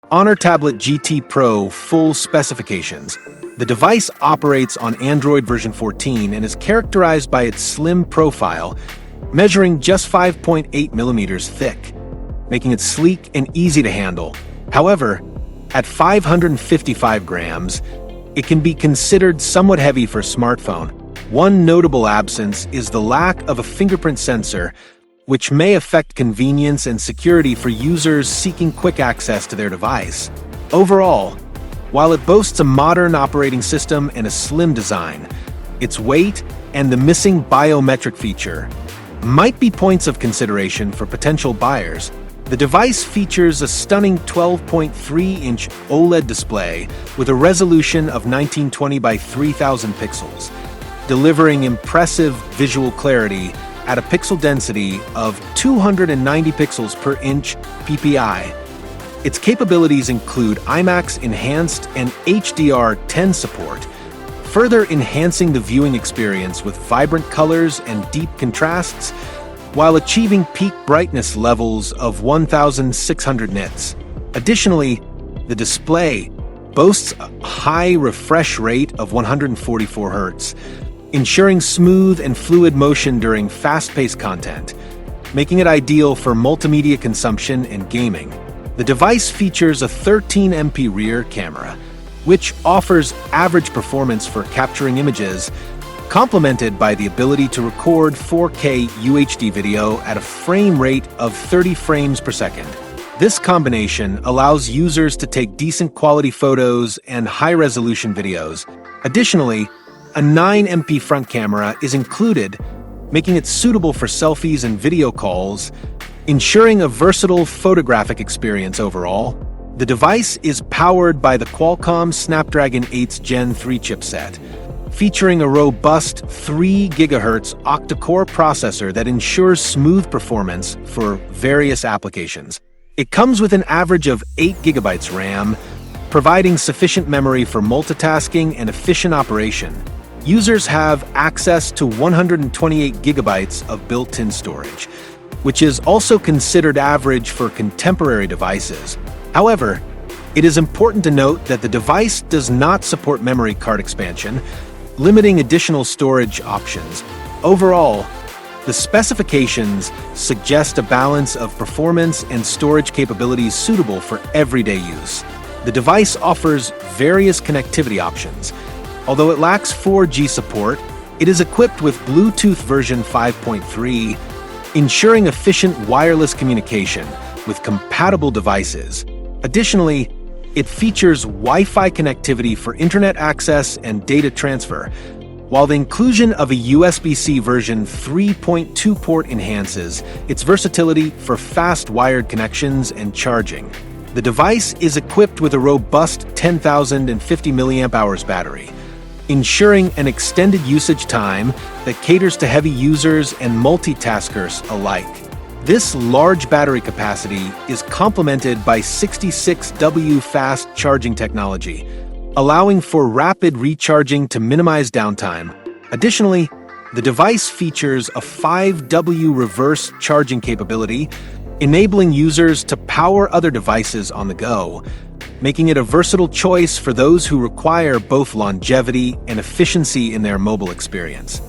Honor Tablet GT Pro full specifications. The device operates on Android version 14 and is characterized by its slim profile, measuring just 5.8 millimeters thick, making it sleek and easy to handle. However, at 555 grams, it can be considered somewhat heavy for a smartphone. One notable absence is the lack of a fingerprint sensor, which may affect convenience and security for users seeking quick access to their device. Overall, while it boasts a modern operating system and a slim design, its weight and the missing biometric feature might be points of consideration for potential buyers. The device features a stunning 12.3-inch OLED display with a resolution of 1920 by 3000 pixels, delivering impressive visual clarity at a pixel density of 290 pixels per inch PPI. Its capabilities include IMAX Enhanced and HDR10 support, further enhancing the viewing experience with vibrant colors and deep contrasts, while achieving peak brightness levels of 1600 nits. Additionally, the display boasts a high refresh rate of 144 Hz, ensuring smooth and fluid motion during fast-paced content, making it ideal for multimedia consumption and gaming. The device features a 13MP rear camera, which offers average performance for capturing images, complemented by the ability to record 4K UHD video at a frame rate of 30 frames per second. This combination allows users to take decent quality photos and high-resolution videos. Additionally, a 9MP front camera is included, making it suitable for selfies and video calls, ensuring a versatile photographic experience overall. The device is powered by the Qualcomm Snapdragon 8 Gen 3 chipset, featuring a robust 3 GHz octa-core processor that ensures smooth performance for various applications. It comes with an average of 8 GB RAM, providing sufficient memory for multitasking and efficient operation. Users have access to 128 GB of built-in storage, which is also considered average for contemporary devices. However, it is important to note that the device does not support memory card expansion, limiting additional storage options. Overall, the specifications suggest a balance of performance and storage capabilities suitable for everyday use. The device offers various connectivity options. Although it lacks 4G support, it is equipped with Bluetooth version 5.3, ensuring efficient wireless communication with compatible devices. Additionally, it features Wi-Fi connectivity for internet access and data transfer, while the inclusion of a USB-C version 3.2 port enhances its versatility for fast wired connections and charging. The device is equipped with a robust 10,050 mAh battery, ensuring an extended usage time that caters to heavy users and multitaskers alike. This large battery capacity is complemented by 66W fast charging technology, allowing for rapid recharging to minimize downtime. Additionally, the device features a 5W reverse charging capability, enabling users to power other devices on the go, making it a versatile choice for those who require both longevity and efficiency in their mobile experience.